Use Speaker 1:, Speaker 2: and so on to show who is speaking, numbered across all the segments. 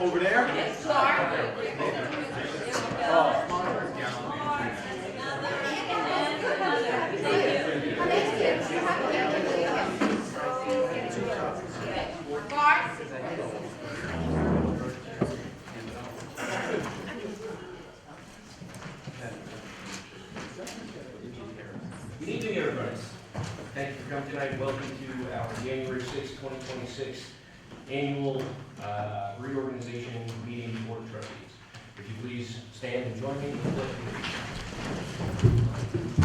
Speaker 1: Over there?
Speaker 2: Good evening, everybody. Thank you for coming tonight. Welcome to our January 6, 2026 annual reorganization meeting of the Board of Trustees. If you please stand and join me in the pledge of allegiance.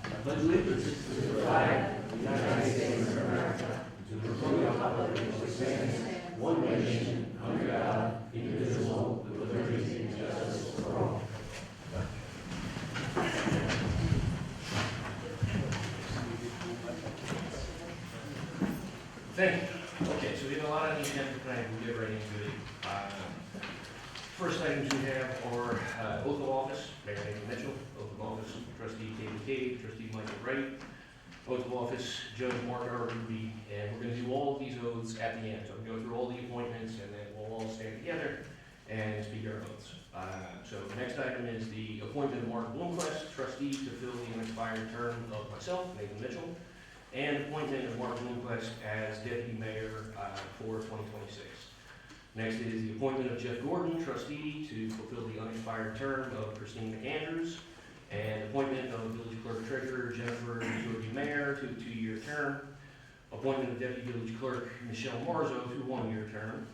Speaker 2: I pledge allegiance to the flag of the United States of America, to the republic which stands one nation, under God, indivisible, with liberty and justice for all. Thank you. Okay, so we have a lot on the agenda tonight. We'll get right into it. First items we have are oath of office, Mayor Nathan Mitchell, oath of office, Trustee David Cave, Trustee Michael Wright, oath of office, Judge Mark R. Ruby, and we're going to do all of these oaths at the end. So I'm going to go through all the appointments, and then we'll all stand together and speak our oaths. So the next item is the appointment of Mark Bloomquist, trustee, to fill the unexpired term of myself, Nathan Mitchell, and appointment of Mark Bloomquist as deputy mayor for 2026. Next is the appointment of Jeff Gordon, trustee, to fulfill the unexpired term of Christine McAndrews, and appointment of village clerk treasurer Jennifer Georgie Mayer to a 2-year term, appointment of deputy village clerk Michelle Marzo to a 1-year term,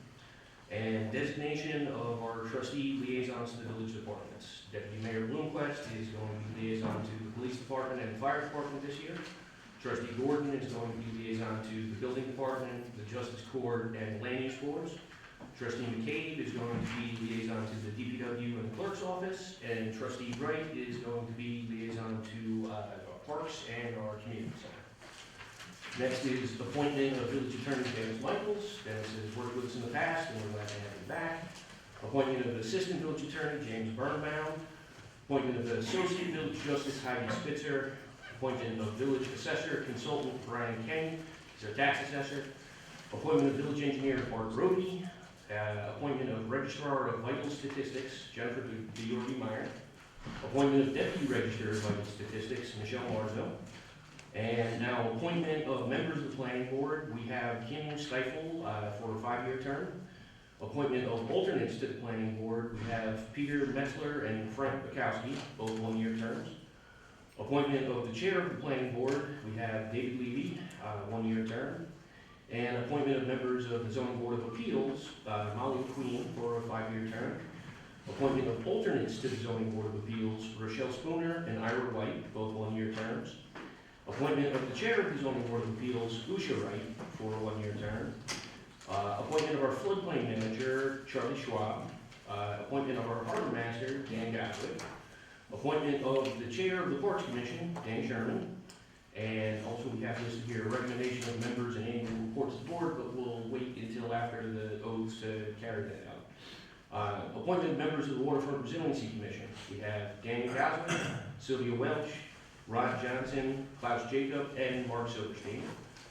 Speaker 2: and designation of our trustee liaisons to the village departments. Deputy Mayor Bloomquist is going to be liaison to the police department and fire department this year. Trustee Gordon is going to be liaison to the building department, the justice court, and land use boards. Trustee McCabe is going to be liaison to the DPW and the clerk's office, and Trustee Wright is going to be liaison to our parks and our community center. Next is appointment of village attorney Dennis Michaels. Dennis has worked with us in the past, and we're glad to have him back. Appointment of assistant village attorney James Birnbaum. Appointment of the associate village justice Heidi Spitzer. Appointment of village assessor consultant Brian King, he's our tax assessor. Appointment of village engineer Bart Roby. Appointment of registrar of vital statistics Jennifer Georgie Meyer. Appointment of deputy registrar of vital statistics Michelle Marzo. And now appointment of members of the planning board. We have Kim Stifel for a 5-year term. Appointment of alternates to the planning board. We have Peter Metzler and Frank Bukowski, both 1-year terms. Appointment of the chair of the planning board, we have David Levy, 1-year term. And appointment of members of the zoning board of appeals, Molly Queen for a 5-year term. Appointment of alternates to the zoning board of appeals, Rochelle Spooner and Ira White, both 1-year terms. Appointment of the chair of the zoning board of appeals, Usha Wright, for a 1-year term. Appointment of our floodplain manager, Charlie Schwab. Appointment of our harbor master, Dan Gottlieb. Appointment of the chair of the Parks Commission, Dan Sherman. And also we have listed here a recommendation of members and annual reports to the board, but we'll wait until after the oaths to carry that out. Appointment of members of the Waterfront Resiliency Commission. We have Daniel Goslin, Sylvia Welch, Rod Johnson, Klaus Jacob, and Mark Silverstein.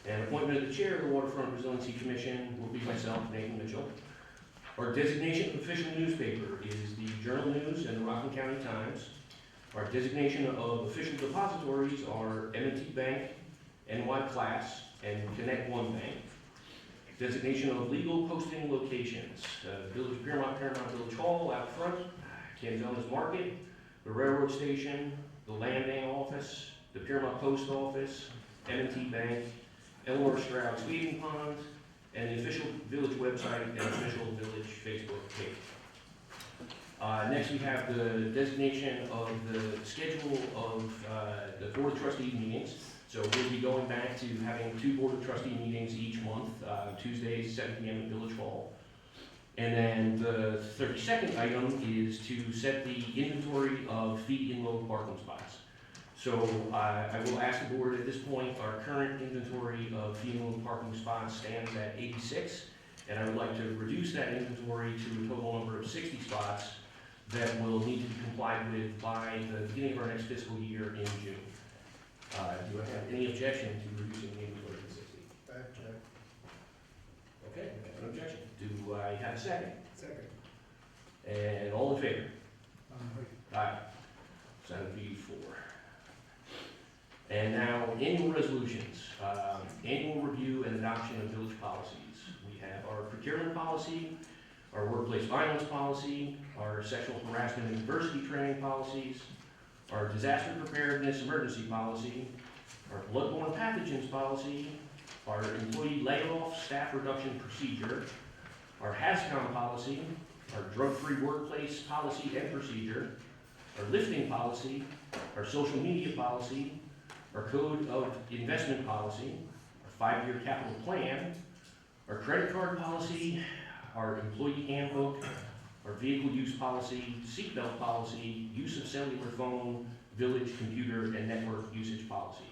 Speaker 2: And appointment of the chair of the Waterfront Resiliency Commission will be myself, Nathan Mitchell. Our designation of official newspaper is the Journal News and the Rockland County Times. Our designation of official depositories are M&T Bank, NY Class, and Connect One Bank. Designation of legal posting locations, Village of Piermont, Piermont Village Hall out front, Canzona's Market, the railroad station, the land bank office, the Piermont Post Office, M&T Bank, Elmore Stroud Skating Pond, and the official village website and official village Facebook page. Next we have the designation of the schedule of the Board of Trustees meetings. So we'll be going back to having 2 Board of Trustee meetings each month, Tuesdays, 7 p.m. at Village Hall. And then the 32nd item is to set the inventory of fee in low parking spots. So I will ask the board at this point, our current inventory of fee in low parking spots stands at 86, and I would like to reduce that inventory to a total number of 60 spots that will need to be complied with by the beginning of our next fiscal year in June. Do I have any objection to reducing the inventory to 60? Okay, I have an objection. Do I have a second?
Speaker 1: Second.
Speaker 2: And all in favor? Aye. So that would be 4. And now, annual resolutions. Annual review and adoption of village policies. We have our procurement policy, our workplace violence policy, our sexual harassment and diversity training policies, our disaster preparedness emergency policy, our bloodborne pathogens policy, our employee layoff staff reduction procedure, our HAZCOM policy, our drug-free workplace policy and procedure, our lifting policy, our social media policy, our code of investment policy, our 5-year capital plan, our credit card policy, our employee handbook, our vehicle use policy, seatbelt policy, use of cellular phone, village computer and network usage policies.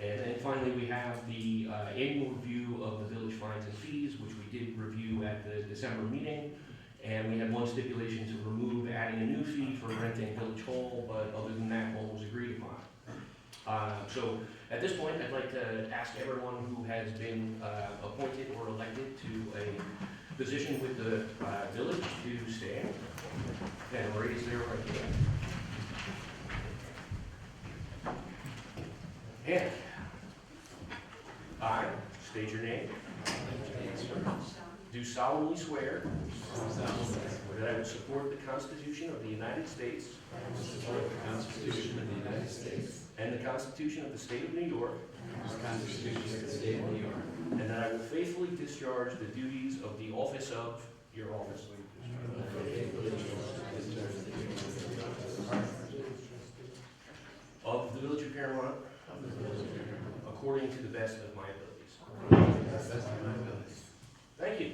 Speaker 2: And then finally, we have the annual review of the village fines and fees, which we did review at the December meeting. And we had one stipulation to remove adding a new fee for renting Village Hall, but other than that, all was agreed upon. So at this point, I'd like to ask everyone who has been appointed or elected to a position with the village to stand and raise their right hand. And I state your name. Do solemnly swear that I will support the Constitution of the United States and the Constitution of the State of New York, and that I will faithfully discharge the duties of the office of your office. Of the Village of Piermont, according to the best of my abilities. Thank you.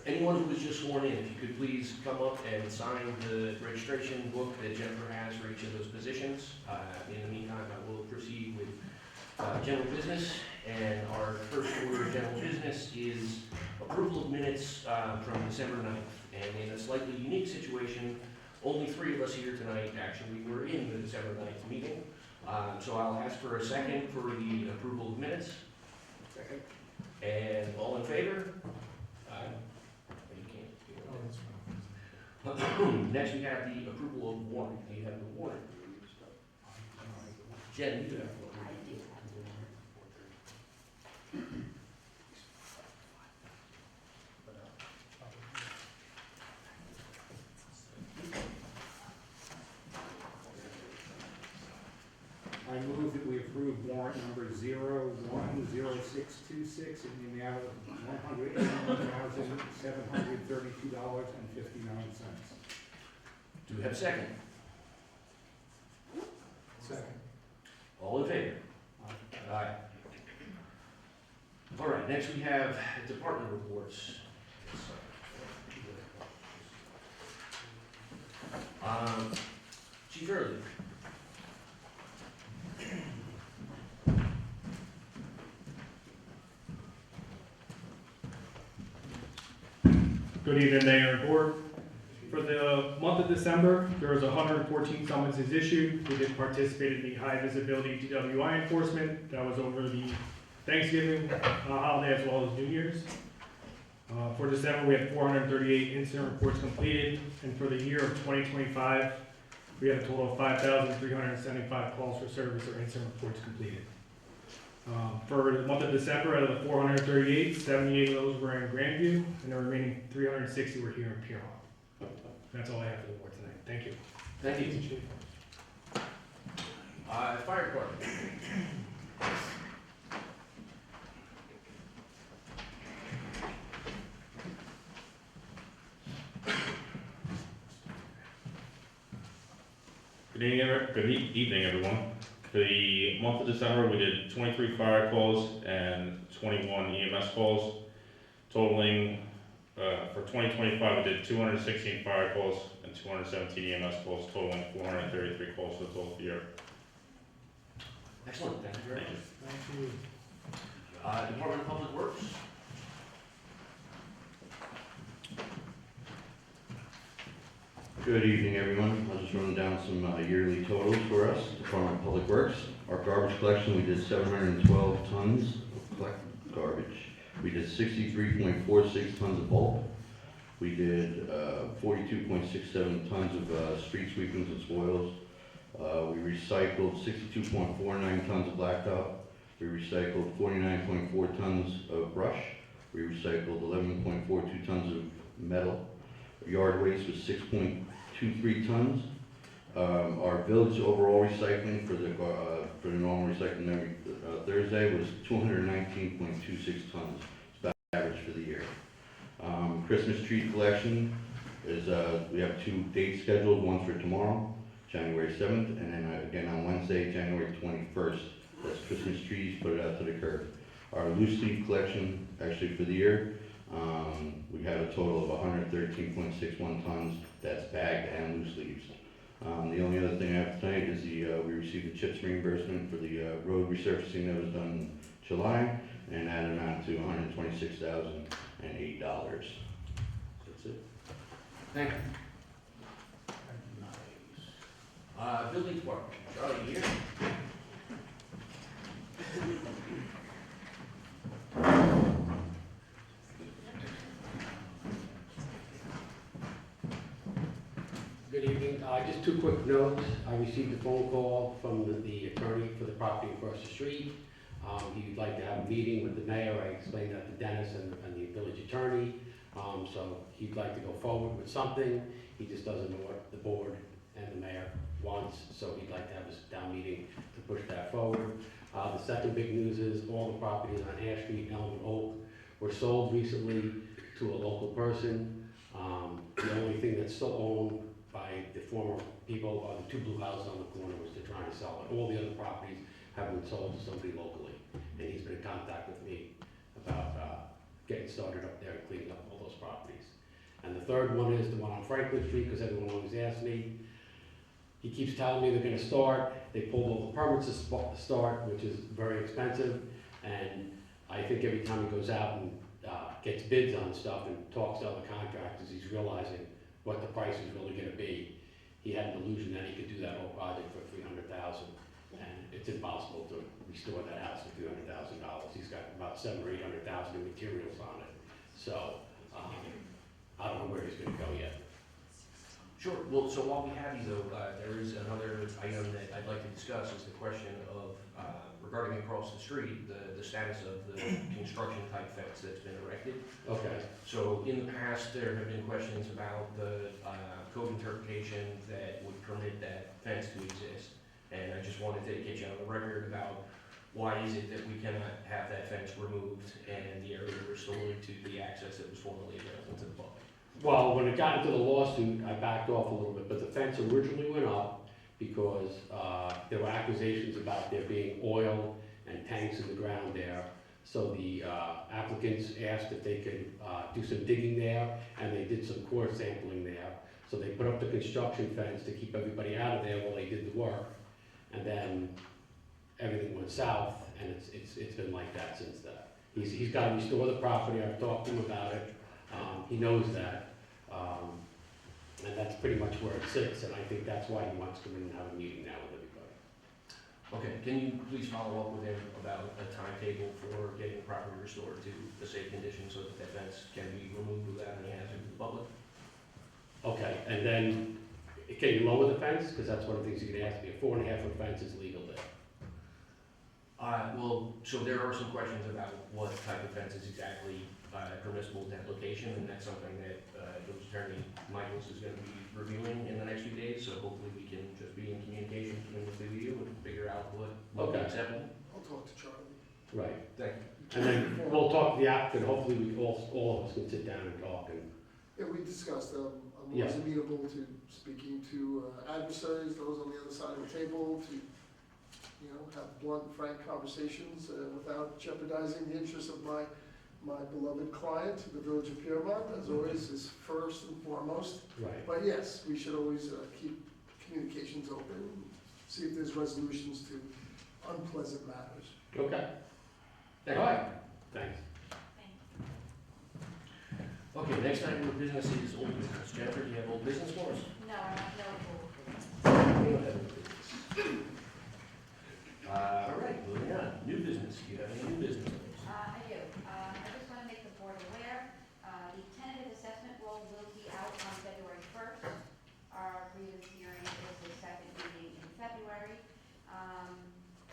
Speaker 2: Anyone who was just sworn in, if you could please come up and sign the registration book that Jennifer has for each of those positions. In the meantime, I will proceed with general business. And our first order of general business is approval of minutes from December 9th. And in a slightly unique situation, only 3 of us here tonight actually were in the December 9th meeting. So I'll ask for a second for the approval of minutes.
Speaker 1: Second.
Speaker 2: And all in favor? Aye. Next, we have the approval of warrant. You have the warrant. Jen, you have the warrant.
Speaker 3: I move that we approve warrant number 010626 in the amount of $181,732.59.
Speaker 2: Do we have a second?
Speaker 1: Second.
Speaker 2: All in favor? Aye. All right, next we have department reports. Chief Early.
Speaker 4: Good evening, Mayor and Board. of December, there was 114 summonses issued. We did participate in the high visibility DWI enforcement. That was over the Thanksgiving holiday as well as New Year's. For December, we had 438 incident reports completed, and for the year of 2025, we had a total of 5,375 calls for service or incident reports completed. For the month of December, out of the 438, 78 of those were in Grandview, and the remaining 360 were here in Piermont. That's all I have for the board tonight. Thank you.
Speaker 2: Thank you. Fire department.
Speaker 5: Good evening, everyone. For the month of December, we did 23 fire calls and 21 EMS calls, totaling, for 2025, we did 216 fire calls and 217 EMS calls, totaling 433 calls for the total year.
Speaker 2: Excellent, thank you very much.
Speaker 4: Thank you.
Speaker 2: Department of Public Works.
Speaker 6: Good evening, everyone. I'll just run down some yearly totals for us. Department of Public Works. Our garbage collection, we did 712 tons of collected garbage. We did 63.46 tons of bulk. We did 42.67 tons of street sweepings and spoils. We recycled 62.49 tons of blacktop. We recycled 49.4 tons of brush. We recycled 11.42 tons of metal. Yard waste was 6.23 tons. Our village overall recycling for the normal recycling every Thursday was 219.26 tons. It's about average for the year. Christmas tree collection is we have 2 dates scheduled. One for tomorrow, January 7th, and then again on Wednesday, January 21st. That's Christmas trees. Put it out to the curb. Our loose leaf collection, actually for the year, we had a total of 113.61 tons. That's bagged and loose leaves. The only other thing I have tonight is we received the CHIPS reimbursement for the road resurfacing that was done in July, and that amounted to $126,008. That's it.
Speaker 2: Thank you. Building department. Charlie, you here?
Speaker 7: Good evening. Just 2 quick notes. I received a phone call from the attorney for the property across the street. He'd like to have a meeting with the mayor. I explained that to Dennis and the village attorney. So he'd like to go forward with something. He just doesn't know what the board and the mayor wants, so he'd like to have a sit-down meeting to push that forward. The second big news is all the properties on Ash Street, Elm and Oak were sold recently to a local person. The only thing that's still owned by the former people are the 2 blue houses on the corner, which they're trying to sell. And all the other properties have been sold to somebody locally. And he's been in contact with me about getting started up there and cleaning up all those properties. And the third one is the one on Franklin Street, because everyone always asks me. He keeps telling me they're gonna start. They pulled all the permits to start, which is very expensive. And I think every time he goes out and gets bids on stuff and talks to other contractors, he's realizing what the price is really gonna be. He had an illusion that he could do that whole project for $300,000, and it's impossible to restore that house for $300,000. He's got about $700,000 or $800,000 in materials on it. So, I don't know where he's gonna go yet.
Speaker 2: Sure. Well, so while we have you though, there is another item that I'd like to discuss is the question of, regarding across the street, the status of the construction type fence that's been erected.
Speaker 7: Okay.
Speaker 2: So in the past, there have been questions about the code interpretation that would permit that fence to exist. And I just wanted to get you on the record about why is it that we cannot have that fence removed and the area restored to the access that was formerly available to the public.
Speaker 7: Well, when it got into the lawsuit, I backed off a little bit, but the fence originally went up because there were accusations about there being oil and tanks in the ground there. So the applicants asked if they could do some digging there, and they did some core sampling there. So they put up the construction fence to keep everybody out of there while they did the work. And then everything went south, and it's been like that since then. He's got to restore the property. I've talked to him about it. He knows that. And that's pretty much where it sits, and I think that's why he wants to come in and have a meeting now with everybody.
Speaker 2: Okay, can you please follow up with him about a timetable for getting the property restored to a safe condition so that that fence can be removed without any hazard to the public?
Speaker 7: Okay, and then, can you lower the fence? Because that's one of the things you're gonna ask me. A 4.5-foot fence is legal there.
Speaker 2: Well, so there are some questions about what type of fence is exactly permissible in that location, and that's something that Village Attorney Michaels is gonna be reviewing in the next few days, so hopefully we can just be in communication between the two of you and figure out what will be
Speaker 7: Okay.
Speaker 2: acceptable.
Speaker 1: I'll talk to Charlie.
Speaker 7: Right.
Speaker 2: Thank you.
Speaker 7: And then we'll talk to the applicant. Hopefully we all of us can sit down and talk and,
Speaker 1: Yeah, we discussed, I'm
Speaker 7: Yeah.
Speaker 1: always amenable to speaking to adversaries, those on the other side of the table, to, you know, have blunt, frank conversations without jeopardizing the interests of my beloved client, the Village of Piermont, as always, is first and foremost.
Speaker 7: right.
Speaker 1: But yes, we should always keep communications open, see if there's resolutions to unpleasant matters.
Speaker 7: Okay.
Speaker 2: Thank
Speaker 7: All
Speaker 2: you.
Speaker 7: right. Thanks.
Speaker 2: Okay, next item of business is old business. Jennifer, do you have old business for us?
Speaker 8: No, I have no rule.
Speaker 2: We don't have old business. All right, moving on. New business. Do you have any new business?
Speaker 8: I do. I just want to make the board aware, the tentative assessment roll will be out on February 1st. Our grievance hearing is the second meeting in February.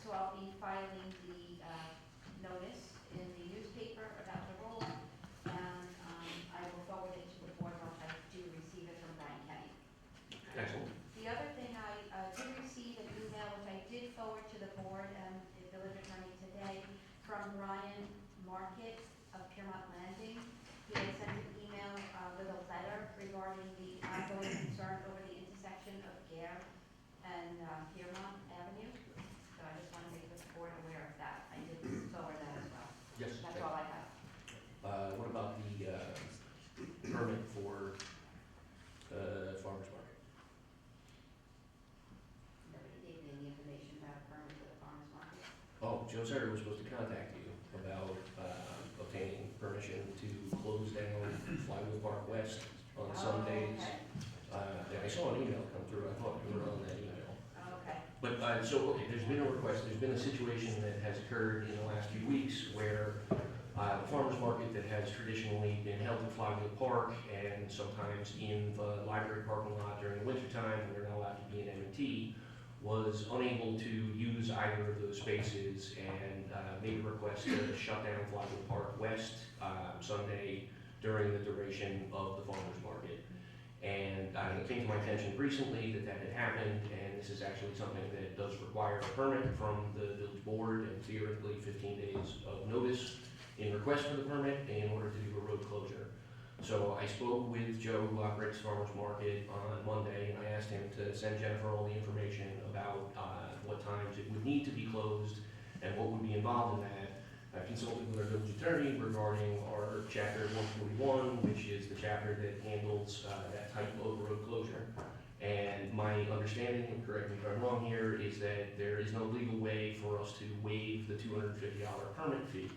Speaker 8: So I'll be filing the notice in the newspaper about the roll, and I will forward it to the board once I do receive it from Brian Kenny.
Speaker 2: Excellent.
Speaker 8: The other thing, I did receive an email, which I did forward to the board and the village attorney today, from Ryan Market of Piermont Landing. He had sent an email with a letter regarding the ongoing concern over the intersection of Gare and Piermont Avenue. So I just want to make the board aware of that. I did forward that as well.
Speaker 2: Yes.
Speaker 8: That's all I have.
Speaker 2: What about the permit for farmer's market?
Speaker 8: Nobody gave me any information about a permit for the farmer's market.
Speaker 2: Oh, Joe Sutter was supposed to contact you about obtaining permission to close down Flywheel Park West on some days.
Speaker 8: Okay.
Speaker 2: I saw an email come through, I thought you were on that email.
Speaker 8: Okay.
Speaker 2: But, okay, there's been a request, there's been a situation that has occurred in the last few weeks where the farmer's market that has traditionally been held in Flywheel Park and sometimes in the library parking lot during the wintertime when they're not allowed to be in M&T, was unable to use either of those spaces and made a request to shut down Flywheel Park West Sunday during the duration of the farmer's market. And it came to my attention recently that that had happened, and this is actually something that does require a permit from the village board and theoretically 15 days of notice in request for the permit in order to do a road closure. So I spoke with Joe, who operates Farmers Market, on Monday, and I asked him to send Jennifer all the information about what times it would need to be closed and what would be involved in that. I consulted with our village attorney regarding our chapter 141, which is the chapter that handles that type of road closure. And my understanding, and correct me if I'm wrong here, is that there is no legal way for us to waive the $250 permit fee.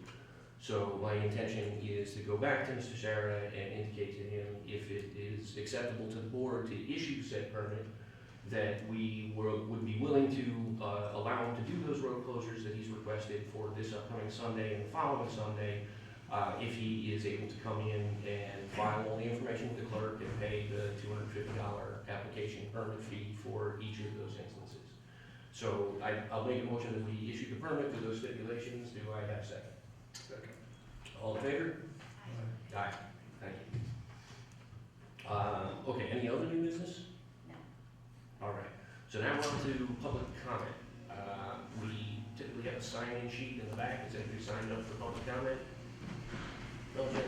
Speaker 2: So my intention is to go back to Mr. Sarah and indicate to him if it is acceptable to the board to issue said permit, that we would be willing to allow him to do those road closures that he's requested for this upcoming Sunday and the following Sunday, if he is able to come in and file all the information with the clerk and pay the $250 application permit fee for each of those instances. So I'll make a motion that we issue the permit with those stipulations. Do I have a second?
Speaker 1: Second.
Speaker 2: All in favor? Aye. Thank you. Okay, any other new business?
Speaker 8: No.
Speaker 2: All right, so now we're on to public comment. We typically have a sign-in sheet in the back. Is anybody signed up for public comment? No, Jim?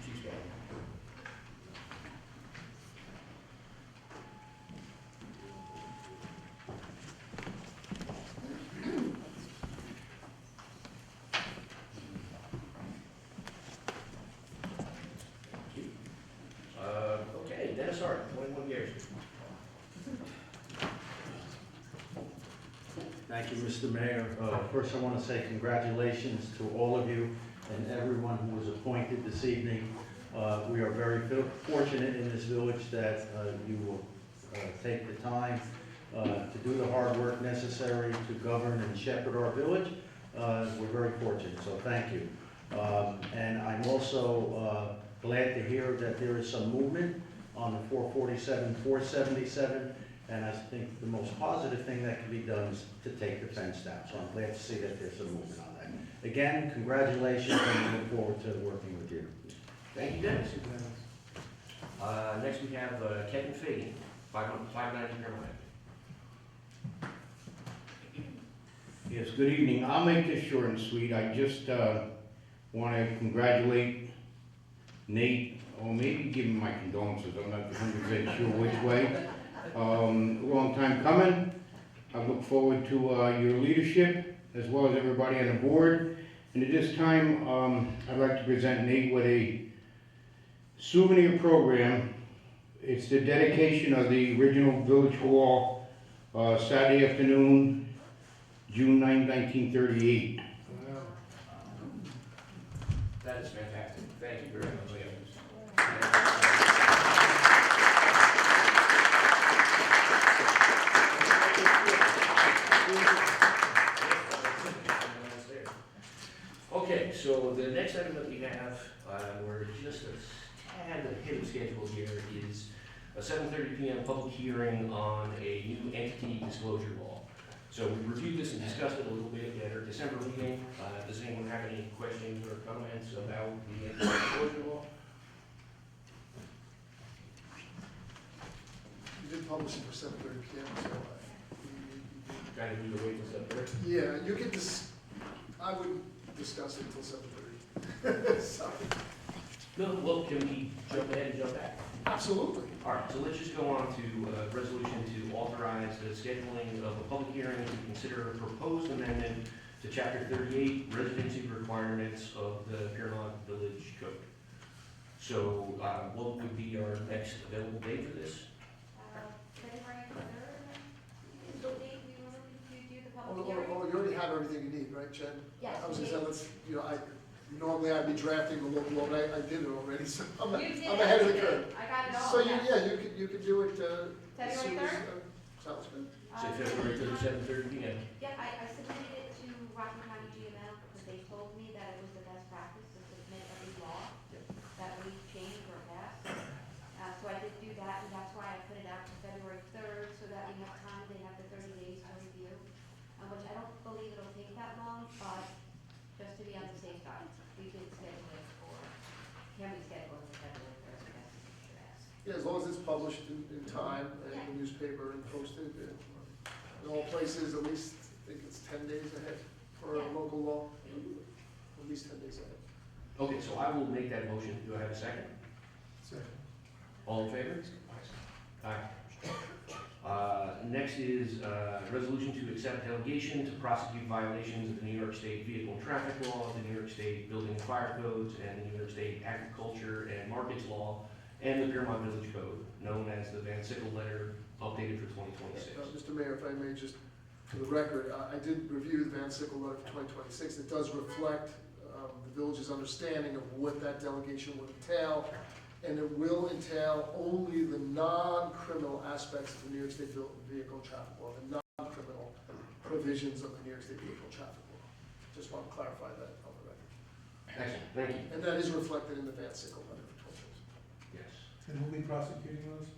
Speaker 2: Chief Spade. Okay, Dennis Hart, 21 years.
Speaker 9: Thank you, Mr. Mayor. First, I want to say congratulations to all of you and everyone who was appointed this evening. We are very fortunate in this village that you will take the time to do the hard work necessary to govern and shepherd our village. We're very fortunate, so thank you. And I'm also glad to hear that there is some movement on the 447, 477, and I think the most positive thing that can be done is to take the fence down. So I'm glad to see that there's some movement on that. Again, congratulations, and we look forward to working with you.
Speaker 2: Thank you, Dennis. Next we have Kevin Fahey, 590 Piermont.
Speaker 10: Yes, good evening. I'll make this short and sweet. I just want to congratulate Nate, or maybe give him my condolences. I'm not 100% sure which way. Long time coming. I look forward to your leadership, as well as everybody on the board. And at this time, I'd like to present Nate with a souvenir program. It's the dedication of the original Village Hall, Saturday afternoon, June 9, 1938.
Speaker 2: That is fantastic. Thank you very much. Okay, so the next item that we have, we're just a tad ahead of schedule here, is a 7:30 p.m. public hearing on a new entity disclosure law. So we reviewed this and discussed it a little bit at our December meeting. Does anyone have any questions or comments about the entity disclosure law?
Speaker 1: You did publish it for 7:30 PM, so
Speaker 2: Kind of need to wait till September.
Speaker 1: yeah, you could I would discuss it until 7:30. Sorry.
Speaker 2: No, well, can we jump ahead and jump back?
Speaker 1: Absolutely.
Speaker 2: All right, so let's just go on to resolution to authorize the scheduling of a public hearing to consider a proposed amendment to Chapter 38 residency requirements of the Piermont Village Code. So what would be our next available date for this?
Speaker 8: February 3rd is the date we were looking to do the public
Speaker 1: Oh,
Speaker 8: hearing.
Speaker 1: you already have everything you need, right, Jen?
Speaker 8: Yes,
Speaker 1: I was
Speaker 8: we
Speaker 1: gonna say, normally I'd be drafting the local law, but I did it already, so I'm
Speaker 8: You did
Speaker 1: ahead of the
Speaker 8: everything.
Speaker 1: curve.
Speaker 8: I got it all,
Speaker 1: So
Speaker 8: yes.
Speaker 1: you could do it, as
Speaker 8: February
Speaker 1: soon as,
Speaker 8: 3rd?
Speaker 1: sounds good.
Speaker 2: Say February 3rd, 7:30 p.m.
Speaker 8: Yep, I submitted it to Rockland County GML because they told me that it was the best practice to submit every law that we change or pass. So I did do that, and that's why I put it out to February 3rd, so that we have time, they have the 30 days to review, which I don't believe it'll take that long, but just to be on the safe side, we can schedule it for, can we schedule it for February 3rd, I guess we should ask.
Speaker 1: Yeah, as long as it's published in time, in the newspaper and posted, in all places, at least, I think it's 10 days ahead for a
Speaker 8: Yeah.
Speaker 1: local law, at least 10 days ahead.
Speaker 2: Okay, so I will make that motion. Do I have a second? All in favor? Aye. Next is resolution to accept delegation to prosecute violations of the New York State Vehicle and Traffic Law, the New York State Building and Fire Codes, and the New York State Agriculture and Markets Law, and the Piermont Village Code, known as the Van Sickle Letter, updated for 2026.
Speaker 1: Mr. Mayor, if I may, just for the record, I did review the Van Sickle letter for 2026. It does reflect the village's understanding of what that delegation would entail, and it will entail only the non-criminal aspects of the New York State Vehicle and Traffic Law, the non-criminal provisions of the New York State Vehicle and Traffic Law. Just want to clarify that on the record.
Speaker 2: Excellent, thank you.
Speaker 1: And that is reflected in the Van Sickle letter for 2026.
Speaker 2: Yes.
Speaker 3: And who'll be prosecuting those?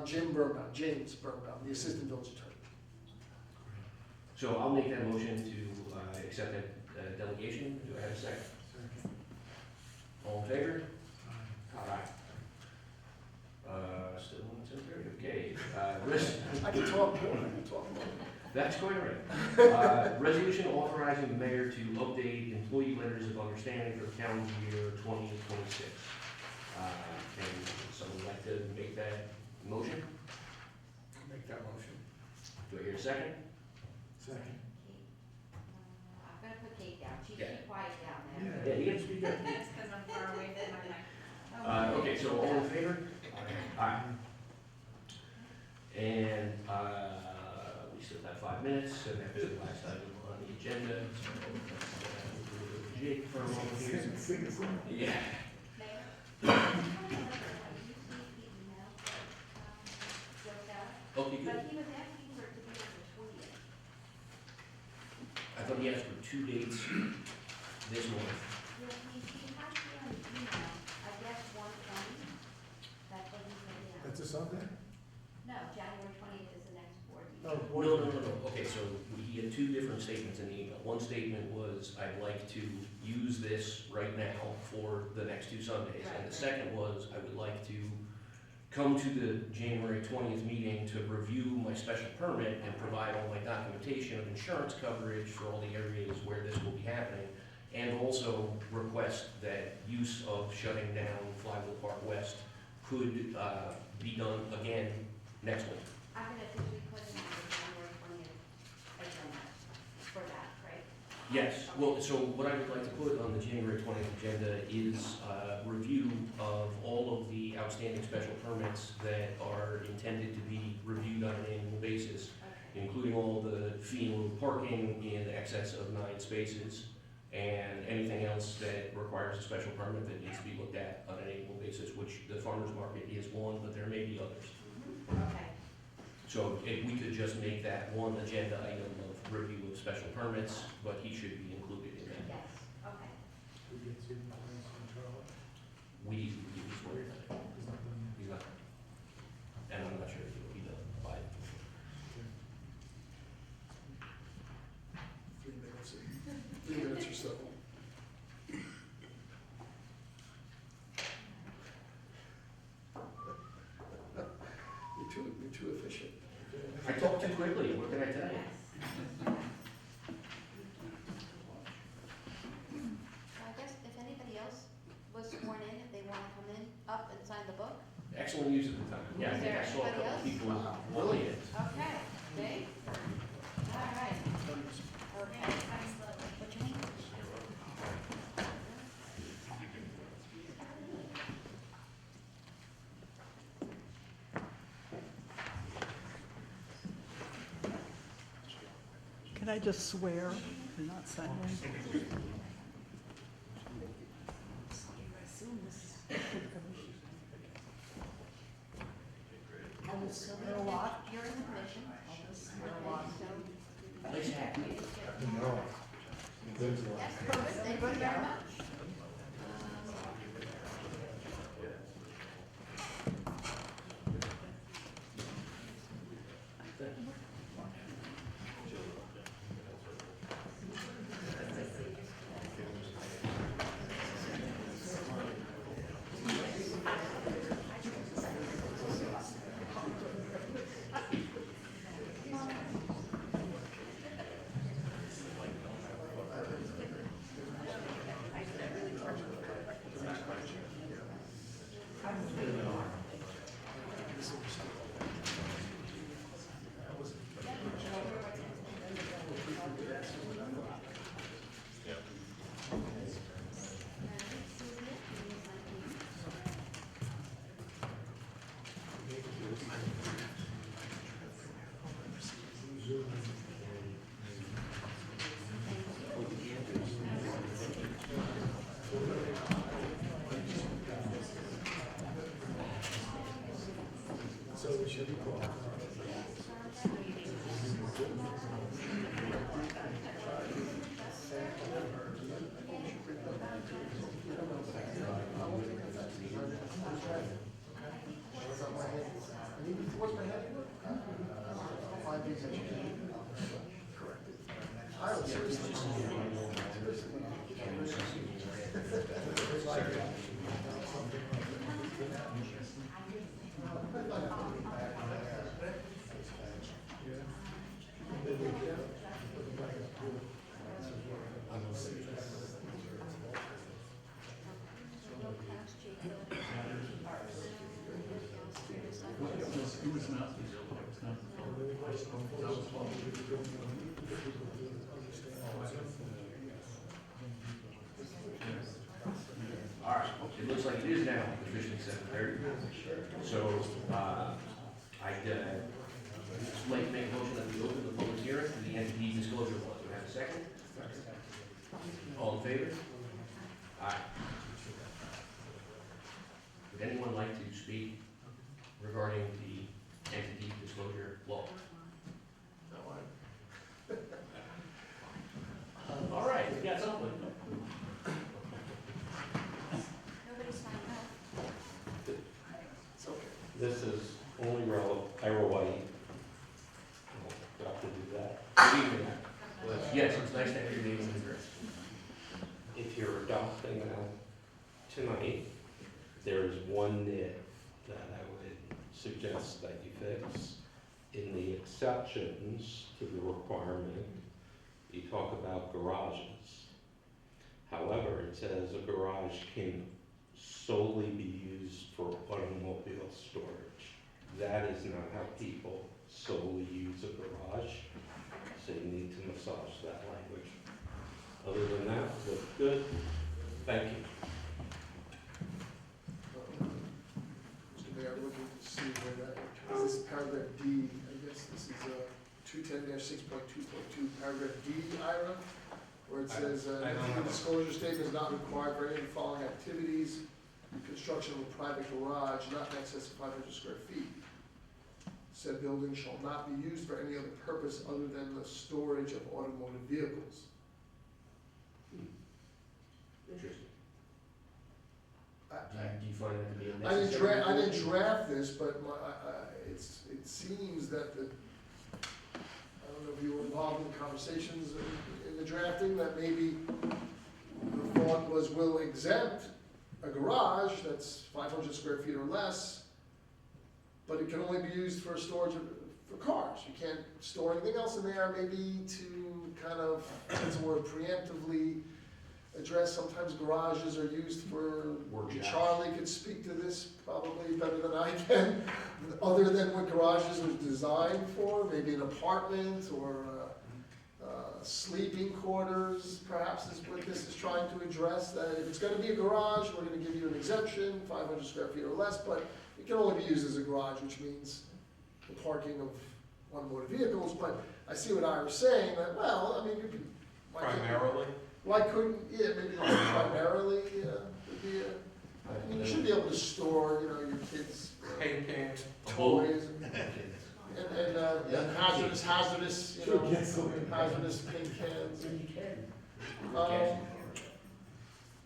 Speaker 1: James Birnbaum, the Assistant Village Attorney.
Speaker 2: So I'll make that motion to accept that delegation. Do I have a second? All in favor? Aye. Still on 7:30, okay.
Speaker 1: I can talk more.
Speaker 2: That's quite right. Resolution authorizing the mayor to update employee letters of understanding for the calendar year 2026. And someone would like to make that motion?
Speaker 3: Make that motion.
Speaker 2: Do I hear a second?
Speaker 3: Second.
Speaker 8: I'm gonna put Kate down, she's
Speaker 2: Yeah.
Speaker 8: quiet down there.
Speaker 2: Yeah, you can speak up.
Speaker 8: That's because I'm far away from my mic.
Speaker 2: Okay, so all in favor? Aye. And we still have 5 minutes, and that was the last item on the agenda. So let's Jake for a moment here. Yeah.
Speaker 8: Mayor? asking for it to be on the 20th.
Speaker 2: I thought he asked for 2 dates this month.
Speaker 8: Yeah, he has here on the email, I guess 120, that's what he's putting out.
Speaker 3: That's a Sunday?
Speaker 8: No, January 20th is the next board meeting.
Speaker 3: Oh,
Speaker 2: No. Okay, so he had 2 different statements in the email. One statement was, I'd like to use this right now for the next 2 Sundays. And the second was, I would like to come to the January 20th meeting to review my special permit and provide all my documentation of insurance coverage for all the areas where this will be happening. And also request that use of shutting down Flywheel Park West could be done again next week.
Speaker 8: I'm gonna officially put him on the January 20th agenda for that, right?
Speaker 2: Yes, well, so what I would like to put on the January 20th agenda is review of all of the outstanding special permits that are intended to be reviewed on an annual basis,
Speaker 8: Okay.
Speaker 2: including all the fee in lieu of parking in excess of 9 spaces, and anything else that requires a special permit that needs to be looked at on an annual basis, which the farmer's market is one, but there may be others.
Speaker 8: Okay,
Speaker 2: So if we could just make that one agenda item of review of special permits, but he should be included in that.
Speaker 8: yes, okay.
Speaker 3: We get to, Charlie?
Speaker 2: We swear that
Speaker 3: Is that done yet?
Speaker 2: he's not, and I'm not sure if he'll be the abide.
Speaker 1: 3 minutes, 3 minutes or so. You're too efficient.
Speaker 2: I talked too quickly, what can I tell you?
Speaker 8: Yes. I guess if anybody else was sworn in, if they want to come in, up and sign the book.
Speaker 2: Excellent use of the time. Yeah, I
Speaker 8: Is
Speaker 2: think
Speaker 8: there
Speaker 2: I saw a
Speaker 8: anybody
Speaker 2: couple
Speaker 8: else?
Speaker 2: people brilliant.
Speaker 8: Okay, Dave? All right. Okay. What's your name?
Speaker 11: Can I just swear and not sign anything? I will swear a lot.
Speaker 8: You're in the commission.
Speaker 11: I'll just swear a lot.
Speaker 2: Nice hat.
Speaker 3: No.
Speaker 8: Yes, perfect, thank you very much.
Speaker 3: So we should be called.
Speaker 1: What's my head? Five things that you can correct it. I would seriously.
Speaker 2: All right, it looks like it is now officially 7:30. So, I'd like to make a motion that we open the public hearing for the entity disclosure law. Do we have a second? All in favor? Aye. Would anyone like to speak regarding the entity disclosure law? Yes, it's nice to have your name and address.
Speaker 7: If you're adopting that tonight, there's one nit that I would suggest that you fix. In the exceptions to the requirement, you talk about garages. However, it says a garage can solely be used for automobile storage. That is not how people solely use a garage, so you need to massage that language. Other than that, looks good. Thank you.
Speaker 1: Mr. Mayor, I'm looking to see where that, this is paragraph D, I guess this is 210-6.2.2, paragraph D, Ira, where it says,
Speaker 2: I don't
Speaker 1: the
Speaker 2: know.
Speaker 1: disclosure statement is not required for any of the following activities: construction of a private garage not in excess of 500 square feet. Said building shall not be used for any other purpose other than the storage of automotive vehicles.
Speaker 2: Interesting.
Speaker 1: I-
Speaker 2: Do you find that to be a
Speaker 1: I
Speaker 2: necessary?
Speaker 1: didn't draft this, but it seems that I don't know if you were involved in conversations in the drafting, that maybe the thought was we'll exempt a garage that's 500 square feet or less, but it can only be used for storage for cars. You can't store anything else in there, maybe to kind of, as it were, preemptively address, sometimes garages are used for,
Speaker 2: Workshops.
Speaker 1: Charlie could speak to this probably better than I can, other than what garages are designed for, maybe an apartment or sleeping quarters, perhaps is what this is trying to address, that if it's gonna be a garage, we're gonna give you an exemption, 500 square feet or less, but it can only be used as a garage, which means the parking of automotive vehicles. But I see what Ira's saying, that, well, I mean, you can.
Speaker 7: Primarily?
Speaker 1: Why couldn't, yeah, maybe primarily, would be a, I mean, you should be able to store, your kids'
Speaker 7: Paint cans.
Speaker 1: toys and hazardous, hazardous paint cans.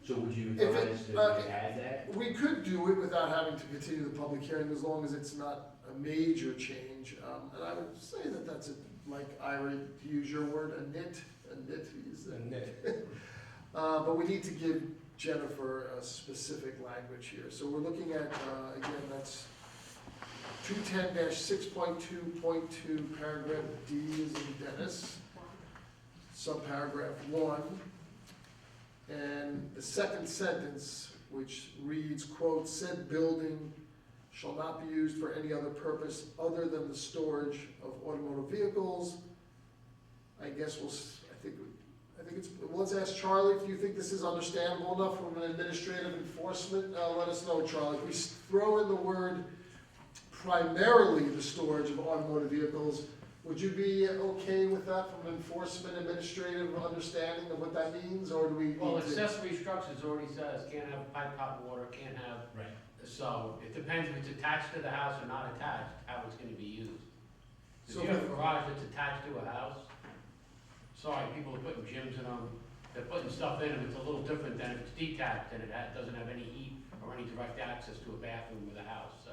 Speaker 2: So would you
Speaker 1: If it-
Speaker 2: advise that we add that?
Speaker 1: We could do it without having to continue the public hearing, as long as it's not a major change. And I would say that that's, like Ira, to use your word, a nit, use that. But we need to give Jennifer a specific language here. So we're looking at, again, that's 210-6.2.2, paragraph D is in Dennis, subparagraph 1. And the second sentence, which reads, quote, "Said building shall not be used for any other purpose other than the storage of automotive vehicles." I guess I think it's, well, let's ask Charlie, if you think this is understandable enough from an administrative enforcement, let us know, Charlie. If we throw in the word primarily the storage of automotive vehicles, would you be okay with that from an enforcement administrative understanding of what that means, or do we need to?
Speaker 7: Well, accessory structures already says, can't have pipe hot water, can't have,
Speaker 2: Right.
Speaker 7: so it depends if it's attached to the house or not attached, how it's gonna be used. If
Speaker 1: So
Speaker 7: you have a
Speaker 1: if-
Speaker 7: garage that's attached to a house, sorry, people are putting gyms in them, they're putting stuff in them, it's a little different than if it's detached and it doesn't have any heat or any direct access to a bathroom with a house, so.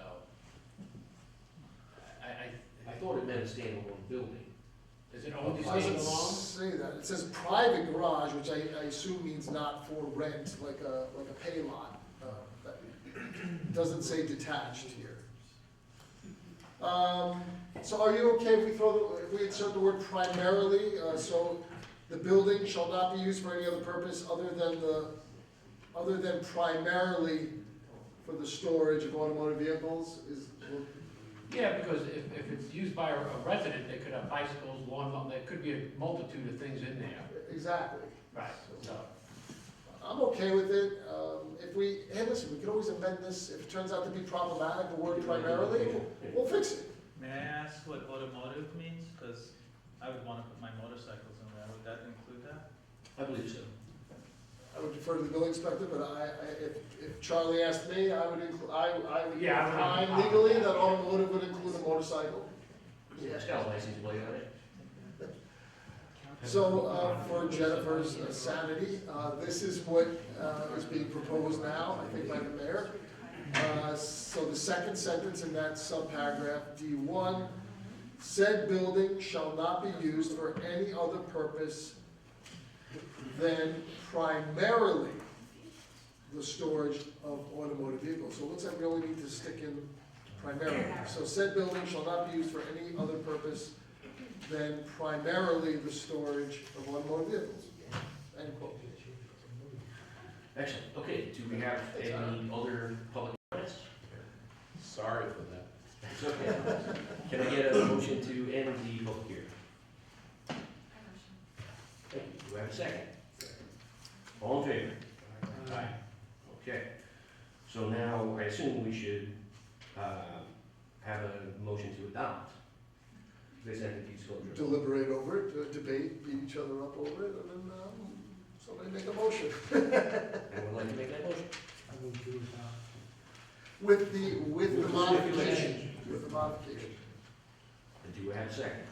Speaker 2: I thought it meant a standalone building.
Speaker 7: Is it only
Speaker 1: It doesn't
Speaker 7: standalone?
Speaker 1: say that. It says private garage, which I assume means not for rent, like a pay lot. That doesn't say detached here. So are you okay if if we insert the word primarily, so the building shall not be used for any other purpose other than primarily for the storage of automotive vehicles?
Speaker 7: Yeah, because if it's used by a resident, they could have bicycles, lawn, there could be a multitude of things in there.
Speaker 1: Exactly.
Speaker 7: Right. So,
Speaker 1: I'm okay with it. Hey, listen, we can always amend this. If it turns out to be problematic, the word primarily, we'll fix it.
Speaker 12: May I ask what automotive means? Because I would want to put my motorcycles in there. Would that include that?
Speaker 2: I believe so.
Speaker 1: I would defer to the building inspector, but if Charlie asked me, I would
Speaker 7: Yeah, I would have-
Speaker 1: find legally that automotive would include a motorcycle.
Speaker 2: Yeah, it's got a license plate on it.
Speaker 1: So, for Jennifer's sanity, this is what is being proposed now, I think by the mayor. So the second sentence in that subparagraph, D1, said building shall not be used for any other purpose than primarily the storage of automotive vehicles. So it looks like we only need to stick in primarily. So said building shall not be used for any other purpose than primarily the storage of automotive vehicles. End quote.
Speaker 2: Excellent. Okay, do we have any other public comments?
Speaker 7: Sorry for that.
Speaker 2: It's okay. Can I get a motion to end the public hearing? Thank you. Do I have a second? All in favor? Aye. Okay. So now I assume we should have a motion to adopt this entity disclosure.
Speaker 1: Deliberate over it, debate, beat each other up over it, and then somebody make a motion.
Speaker 2: Anyone like to make that motion?
Speaker 3: I will do that.
Speaker 1: With the modification. With the modification.
Speaker 2: And do I have a second?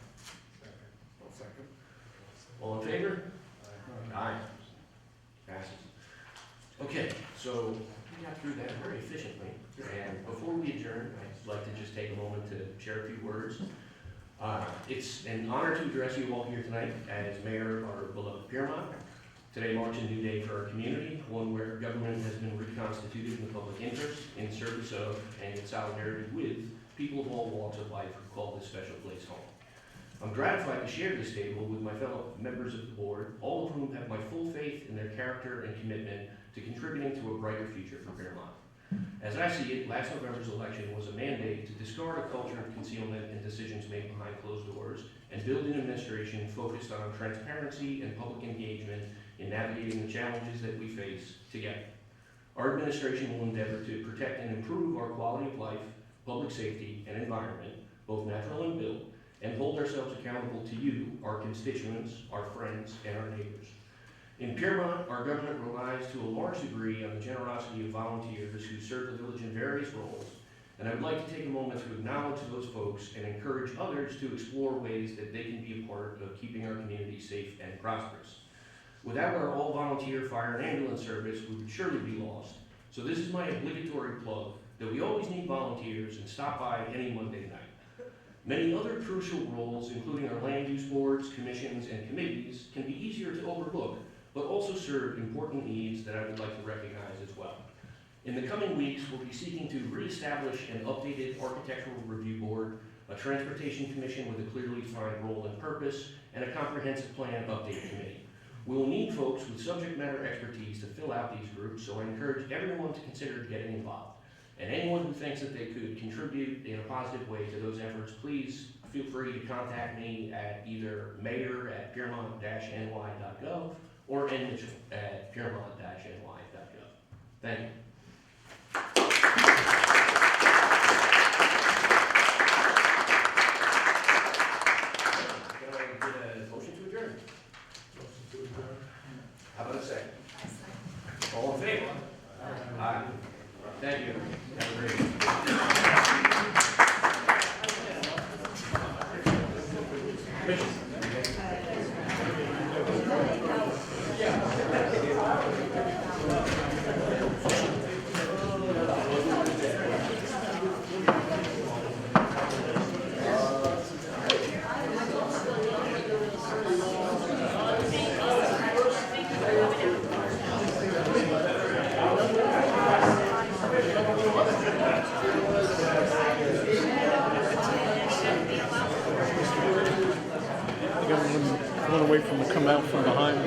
Speaker 1: One second.
Speaker 2: All in favor? Aye. Passes. Okay, so we got through that very efficiently. And before we adjourn, I'd like to just take a moment to share a few words. It's an honor to address you all here tonight as mayor of our beloved Piermont. Today marks a new day for our community, one where government has been reconstituted in the public interest, in service of, and in solidarity with people of all walks of life who call this special place home. I'm gratified to share this table with my fellow members of the board, all of whom have my full faith in their character and commitment to contributing to a brighter future for Piermont. As I see it, last November's election was a mandate to discard a culture of concealment and decisions made behind closed doors and build an administration focused on transparency and public engagement in navigating the challenges that we face together. Our administration will endeavor to protect and improve our quality of life, public safety, and environment, both natural and built, and hold ourselves accountable to you, our constituents, our friends, and our neighbors. In Piermont, our government relies to a large degree on the generosity of volunteers who serve the village in various roles, and I would like to take a moment to acknowledge those folks and encourage others to explore ways that they can be a part of keeping our community safe and prosperous. Without our all-volunteer fire and ambulance service, we would surely be lost, so this is my obligatory plug that we always need volunteers and stop by any Monday night. Many other crucial roles, including our land use boards, commissions, and committees, can be easier to overlook, but also serve important needs that I would like to recognize as well. In the coming weeks, we'll be seeking to reestablish an updated architectural review board, a transportation commission with a clearly defined role and purpose, and a comprehensive plan update committee. We will need folks with subject matter expertise to fill out these groups, so I encourage everyone to consider getting involved. And anyone who thinks that they could contribute in a positive way to those efforts, please feel free to contact me at either mayor@piermont-ny.gov or nmitchell@piermont-ny.gov. Thank you. Can I get a motion to adjourn? How about a second? All in favor? Aye. Thank you. Have a great
Speaker 11: I want to wait for him to come out from behind.